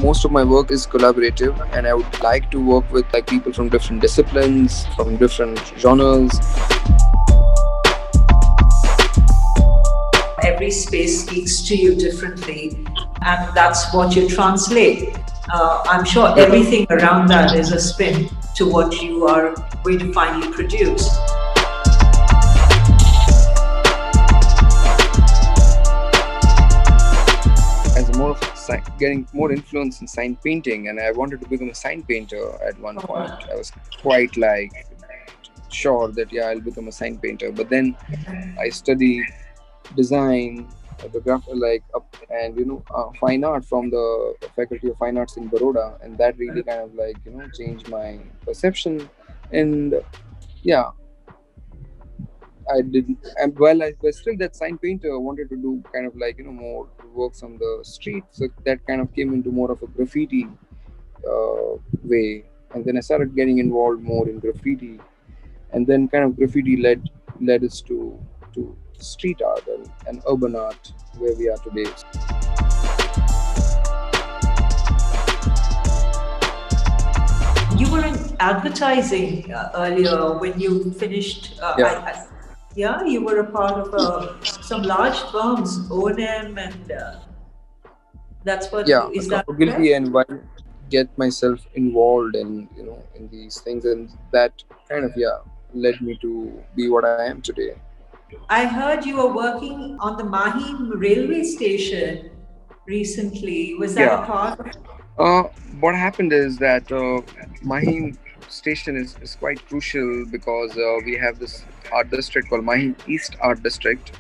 most of my work is collaborative, and I would like to work with like people from different disciplines, from different genres. Every space speaks to you differently, and that's what you translate. I'm sure Yeah. everything around that is a spin to what you are going to finally produce. As a more of getting more influence in sign painting, and I wanted to become a sign painter at one point. I was quite like sure that yeah, I'll become a sign painter, but then I studied design, the graph like and fine art from the faculty of fine arts in Baroda, and that really kind of like changed my perception. And yeah, I didn't. And while I was still that sign painter, I wanted to do kind of like more works on the street. So that kind of came into more of a graffiti way, and then I started getting involved more in graffiti, and then kind of graffiti led us to street art and urban art where we are today. You were in advertising earlier when you finished. Yeah, Yeah, you were a part of some large firms, O&M, and that's what yeah, is that accountability, correct? and why get myself involved in in these things, and that kind of led me to be what I am today. I heard you were working on the Mahim railway station recently. Was that a Yeah. part of? Uh, what happened is that Mahim station is quite crucial because we have this art district called Mahim East Art District,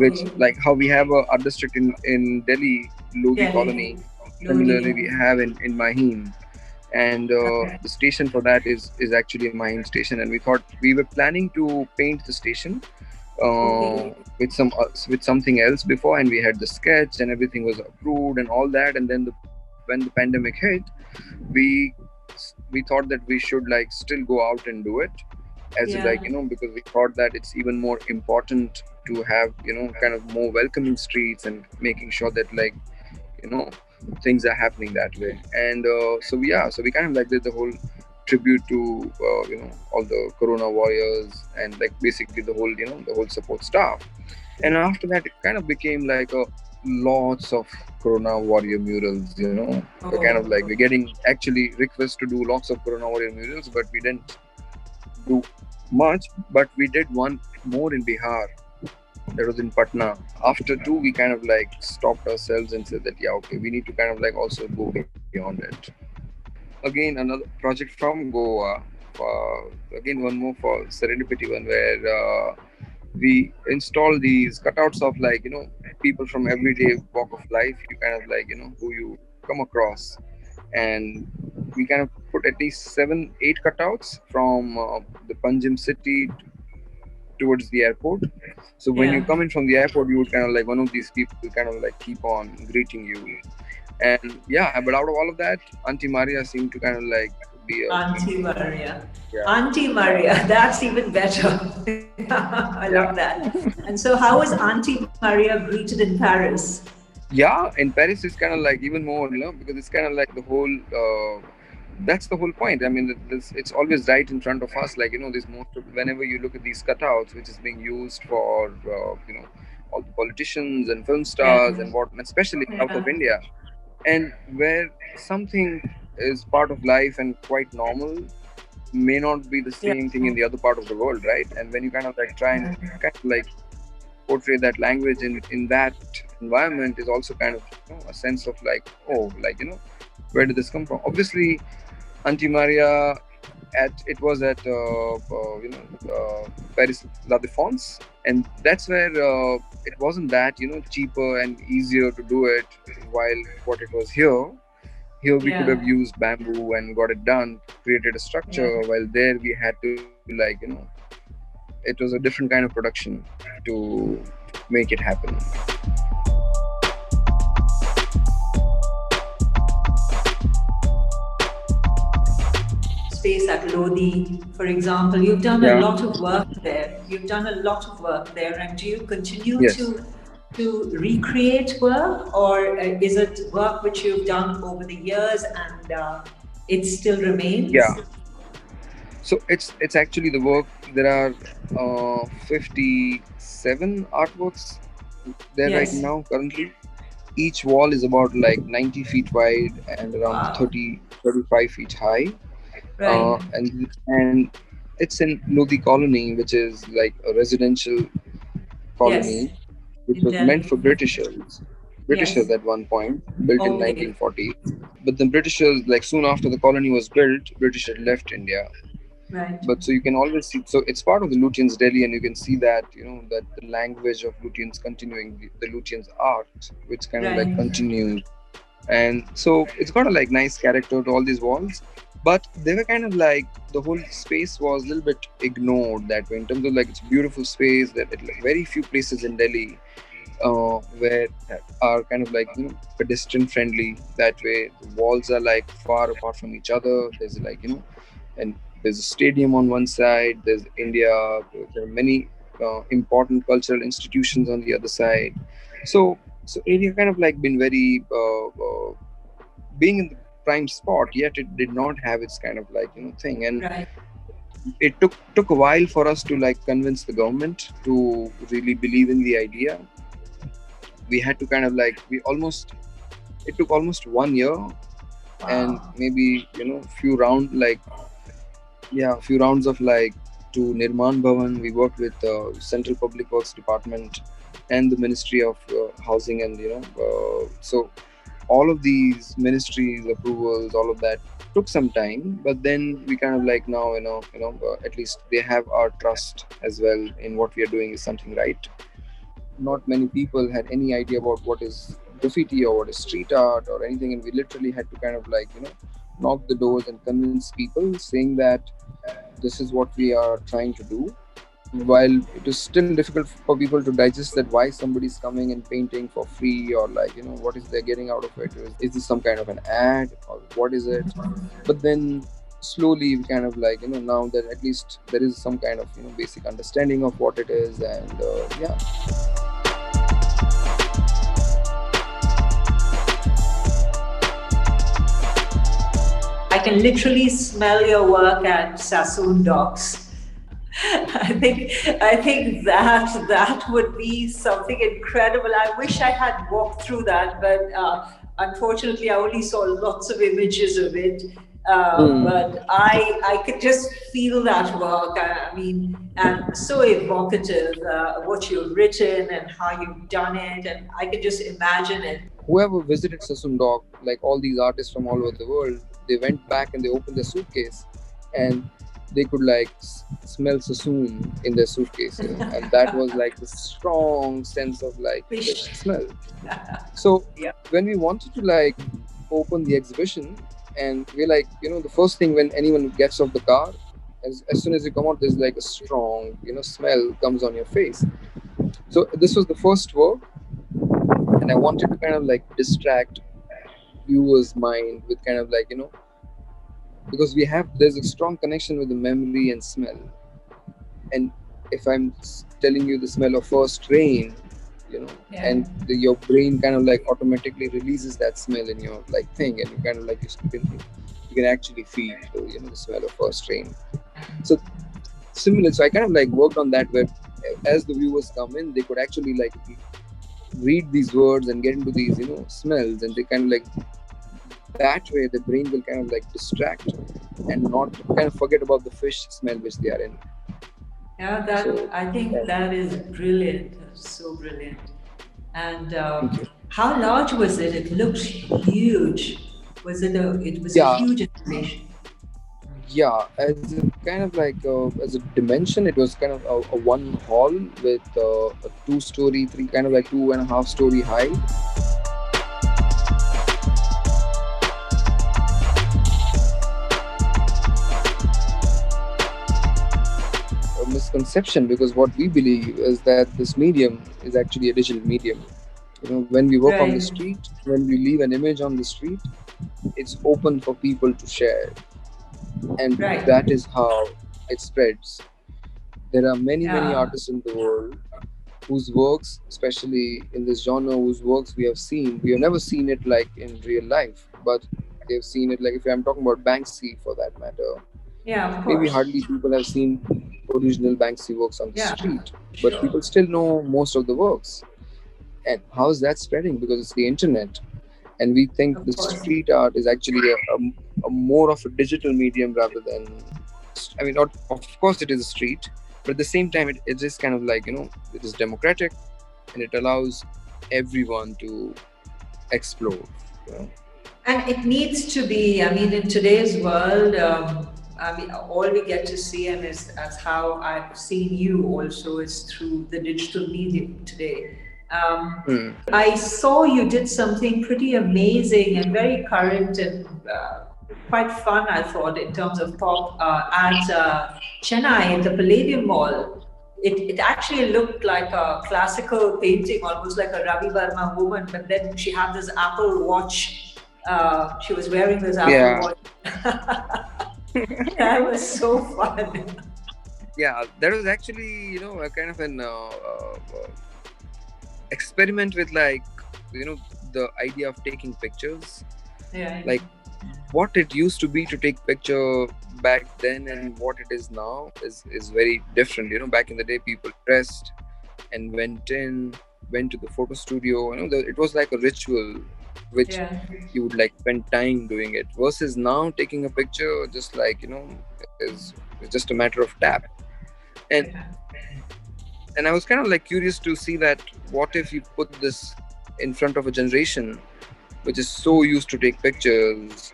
which Okay. like how we have a art district in Delhi, Lodi Delhi, colony. Similarly, Lodi. we have in Mahim, and Okay. the station for that is actually Mahim station. And we thought we were planning to paint the station Okay. with something else before, and we had the sketch and everything was approved and all that. And then when the pandemic hit, we we thought that we should like still go out and do it as like Yeah. because we thought that it's even more important to have kind of more welcoming streets and making sure that like you know things are happening that way. And so we kind of like did the whole tribute to all the corona warriors and like basically the whole the whole support staff. And after that it kind of became like a lots of corona warrior murals, we're kind of Oh, like we're getting actually requests to do lots of corona warrior murals, but we didn't do much. But we did one more in Bihar, that was in Patna. After two, we kind of like stopped ourselves and said that yeah, okay, we need to kind of like also go beyond it. Again, another project from Goa. Again, one more for Serendipity one where we install these cutouts of like people from everyday walk of life. You kind of like who you come across, and we kind of put at least 7, 8 cutouts from the Panjim city towards the airport. So when you yeah. come in from the airport, you would kind of like one of these people kind of like keep on greeting you. And yeah, but out of all of that, Auntie Maria seemed to kind of like be a Auntie Maria. yeah, Auntie Maria, that's even better. I love yeah. that. And so, how was Auntie Maria greeted in Paris? Yeah, in Paris it's kind of like even more, because it's kind of like the whole that's the whole point. I mean, it's always right in front of us. Like this most of, whenever you look at these cutouts, which is being used for all the politicians and film Yeah. stars and what, and especially south of Yeah. India, and where something is part of life and quite normal may not be the Yeah. same thing in the other part of the world, right? And when you kind of like try and kind of like portray that language in that environment, is also kind of a sense of like, oh, like where did this come from? Obviously, Auntie Maria, it was at Paris La Défense, and that's where it wasn't that cheaper and easier to do it. While what it was here we could Yeah. have used bamboo and got it done, created a Yeah. structure. While there we had to like it was a different kind of production to make it happen. Space at Lodi, for example, you've done a Yeah. lot of work there. You've done a lot of work there, and do you continue Yes. to to recreate work, or is it work which you've done over the years and it still Yeah. remains? So it's actually the work. There are 57 artworks there right Yes. now currently. Each wall is about like 90 feet wide and around Wow. 35 feet high. Right. And it's in Lodi Colony, which is like a residential Yes. colony, which In was meant Delhi. for Britishers. Yes. Britishers at one point, built in Okay. 1940. But the Britishers, like soon after the colony was built, British had left India. Right. But so you can always see, so it's part of the Lutyens Delhi, and you can see that, that the language of Lutyens continuing, the Lutyens art, which kind of like Right. continues. And so it's got a like nice character to all these walls, but they were kind of like, the whole space was a little bit ignored that way, in terms of like it's a beautiful space that like very few places in Delhi where are kind of like pedestrian friendly that way. The walls are like far apart from each other. There's like and there's a stadium on one side. There's India. There are many important cultural institutions on the other side. So area kind of like been very being in the prime spot, yet it did not have its kind of like thing. And Right. it took a while for us to like convince the government to really believe in the idea. We had to kind of like, we almost, it took almost 1 year, and Wow. maybe few round like, yeah, a few rounds of like, to Nirman Bhavan. We worked with Central Public Works Department and the Ministry of Housing, and so all of these ministries approvals, all of that took some time. But then we kind of like now at least they have our trust as well in what we are doing is something right. Not many people had any idea about what is graffiti or what is street art or anything, and we literally had to kind of like knock the doors and convince people, saying that this is what we are trying to do. While it is still difficult for people to digest that why somebody's coming and painting for free, or like what is they're getting out of it. Is this some kind of an ad, or what is it? But then slowly we kind of like now that at least there is some kind of basic understanding of what it is. And yeah. I can literally smell your work at Sassoon Docks. I think that would be something incredible. I wish I had walked through that, but unfortunately, I only saw lots of images of it. Hmm. But I could just feel that work. I mean, and so evocative, what you've written and how you've done it, and I could just imagine it. Whoever visited Sassoon, like all these artists from all over the world, they went back and they opened their suitcase, and they could like smell Sassoon in their suitcase, and that was like the strong sense of like fish Fish. smell. So Yeah. when we wanted to like open the exhibition, and we're like, the first thing when anyone gets off the car, as soon as you come out, there's like a strong, smell comes on your face. So this was the first work, and I wanted to kind of like distract viewers' mind with kind of like because there's a strong connection with the memory and smell. And if I'm telling you the smell of first rain, Yeah. and your brain kind of like automatically releases that smell in your like thing, and you kind of like you can actually feel the smell of first rain. So similar, so I kind of like worked on that, where as the viewers come in, they could actually like read these words and get into these smells, and they kind of like, that way the brain will kind of like distract and not kind of forget about the fish smell which they are in. Yeah, So that I think that is brilliant, so brilliant. And thank you. how large was it? It looks huge. Was it a? It was a Yeah, huge installation. yeah, as a kind of like as a dimension, it was kind of a one hall with a 2 story, three kind of like 2.5 story high. A misconception, because what we believe is that this medium is actually a digital medium. When we work on the Right, street, when we leave an image on the street, it's open for people to share, and right. that is how it spreads. There are many Yeah, artists in the world, whose works, especially in this genre, whose works we have never seen it like in real life, but they've seen it like, if I'm talking about Banksy for that matter, Yeah, of maybe course. hardly people have seen original Banksy works on the Yeah, street, but sure. people still know most of the works. And how is that spreading? Because it's the internet, and we think Of the course. street art is actually a more of a digital medium rather than, I mean, not, of course it is a street, but at the same time it is kind of like, it is democratic, and it allows everyone to explore, you know. And it needs to be, I mean, in today's world, I mean, all we get to see, and is as how I've seen you also, is through the digital medium today. Hmm. I saw you did something pretty amazing and very current and quite fun, I thought, in terms of pop at Chennai at the Palladium Mall. It actually looked like a classical painting, almost like a Ravi Verma woman, but then she had this Apple Watch. She was wearing this Apple Yeah. Watch. That was so fun. Yeah, that was actually, a kind of an experiment with, like, the idea of taking pictures, Yeah. like what it used to be to take picture back then and what it is now is very different. Back in the day, people dressed and went to the photo studio. It was like a ritual which Yeah. you would like spend time doing it, versus now taking a picture just like, is just a matter of tap. and Yeah. and I was kind of like curious to see that, what if you put this in front of a generation which is so used to take pictures,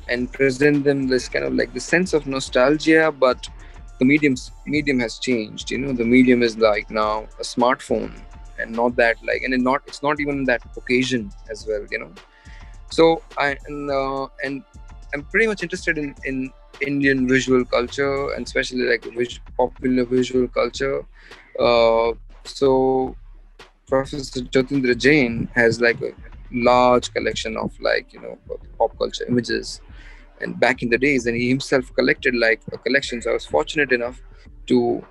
and present them this kind of like the sense of nostalgia, but the medium has changed. The medium is like now a smartphone, and not that, like, and it's not even that occasion as well. So and I'm pretty much interested in Indian visual culture, and especially like popular visual culture. So Professor Jyotindra Jain has like a large collection of, like, pop culture images. And back in the days, and he himself collected like a collection. So I was fortunate enough to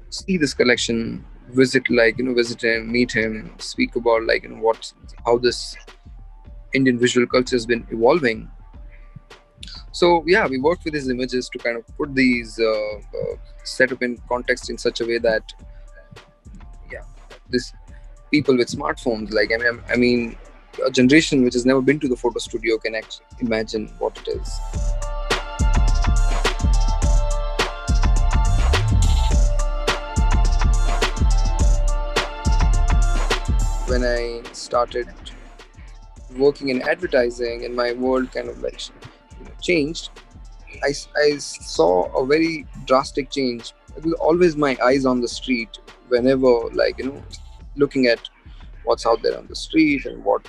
see this collection, visit him, meet him, speak about, like, how this Indian visual culture has been evolving. So yeah, we worked with his images to kind of put these set up in context in such a way that, yeah, this people with smartphones, like, I mean, a generation which has never been to the photo studio can actually imagine what it is. When I started working in advertising, and my world kind of like changed, I saw a very drastic change. It was always my eyes on the street whenever, like, looking at what's out there on the street, and what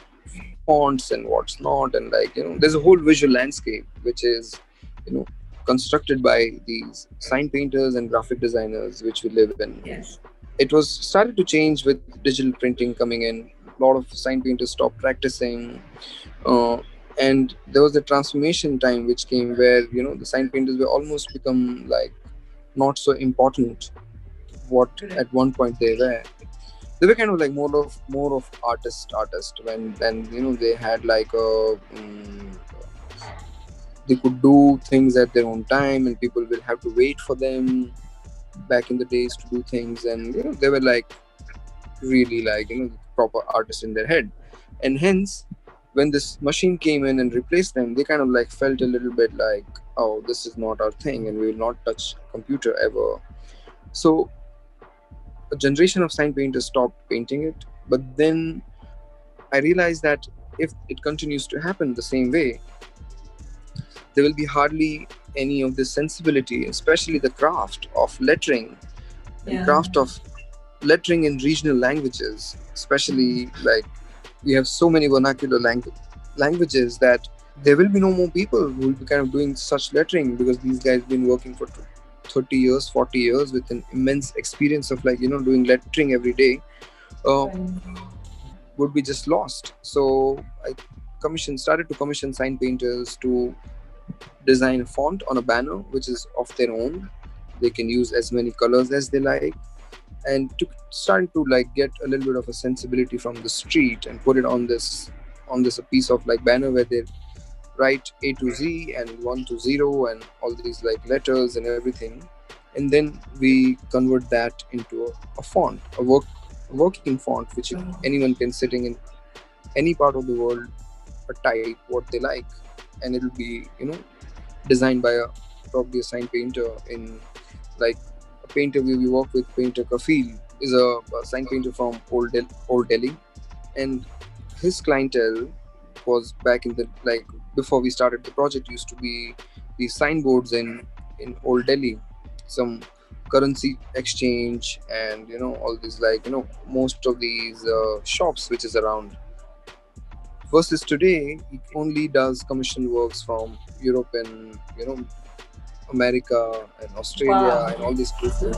fonts and what's not. And, like, there's a whole visual landscape which is, you know constructed by these sign painters and graphic designers which we live in. Yes. It was started to change with digital printing coming in. A lot of sign painters stopped practicing, uh, and there was a transformation time which came where, the sign painters were almost become like not so important what Correct. at one point they were kind of like more of artist when then, they had like they could do things at their own time, and people will have to wait for them back in the days to do things. And, they were like really like, proper artists in their head. And hence, when this machine came in and replaced them, they kind of like felt a little bit like, oh, this is not our thing, and we will not touch computer ever. So a generation of sign painters stopped painting it. But then I realized that if it continues to happen the same way, there will be hardly any of this sensibility, especially the craft of lettering, and Yeah. craft of lettering in regional languages. Especially, like, we have so many vernacular languages that there will be no more people who will be kind of doing such lettering, because these guys have been working for 30 years, 40 years with an immense experience of, like, doing lettering every day, uh, Right. would be just lost. So I started to commission sign painters to design a font on a banner which is of their own. They can use as many colors as they like. and to starting to like get a little bit of a sensibility from the street and put it on this a piece of like banner where they write A to Z and 1 to 0 and all these like letters and everything, and then we convert that into a font, a working font which anyone can sitting in any part of the world type what they like, and it'll be designed by a probably a sign painter in like a painter we work with. Painter Kafil is a sign painter from Old Delhi, and his clientele was back in the like before we started the project used to be these signboards in Old Delhi, some currency exchange and all these like most of these shops which is around, versus today he only does commission works from Europe and America and Australia Wow. and all these places.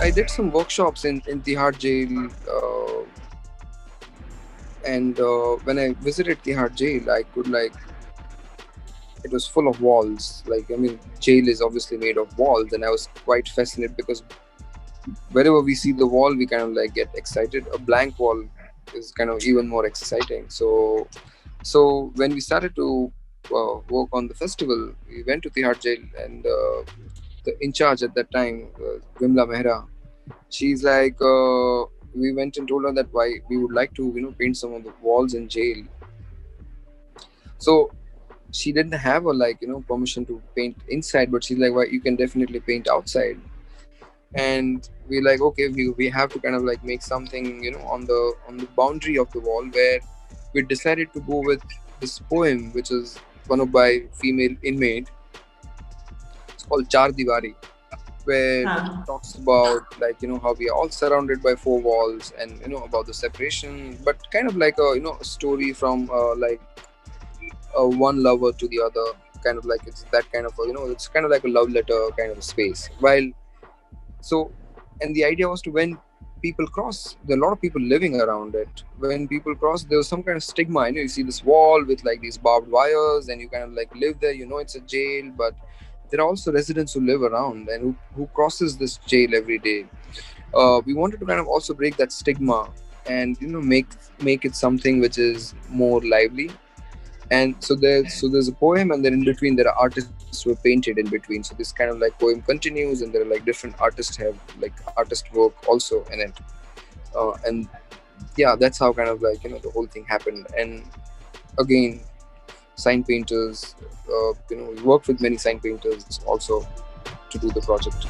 I did some workshops in Tihar jail, and when I visited Tihar jail, I could like it was full of walls. Like I mean, jail is obviously made of walls, and I was quite fascinated because wherever we see the wall, we kind of like get excited. A blank wall is kind of even more exciting. So when we started to work on the festival, we went to Tihar jail, and the in charge at that time, Vimla Mehra, she's like, we went and told her that why we would like to paint some of the walls in jail. So she didn't have a like permission to paint inside, but she's like, why you can definitely paint outside. And we're like, okay, we have to kind of like make something on the boundary of the wall, where we decided to go with this poem which is one of by female inmate. It's called Char Diwari, where it Huh. talks about like how we are all surrounded by four walls, and about the separation, but kind of like a a story from like one lover to the other, kind of like it's that kind of a, it's kind of like a love letter kind of a space. While so and the idea was to when people cross, there are a lot of people living around it. When people cross, there was some kind of stigma. You see this wall with like these barbed wires, and you kind of like live there. It's a jail, but there are also residents who live around and who crosses this jail every day. We wanted to kind of also break that stigma and make it something which is more lively. And so there's a poem, and then in between there are artists who are painted in between. So this kind of like poem continues, and there are like different artists have like artist work also in it. And yeah, that's how kind of like the whole thing happened. And again, sign painters, we worked with many sign painters also to do the project.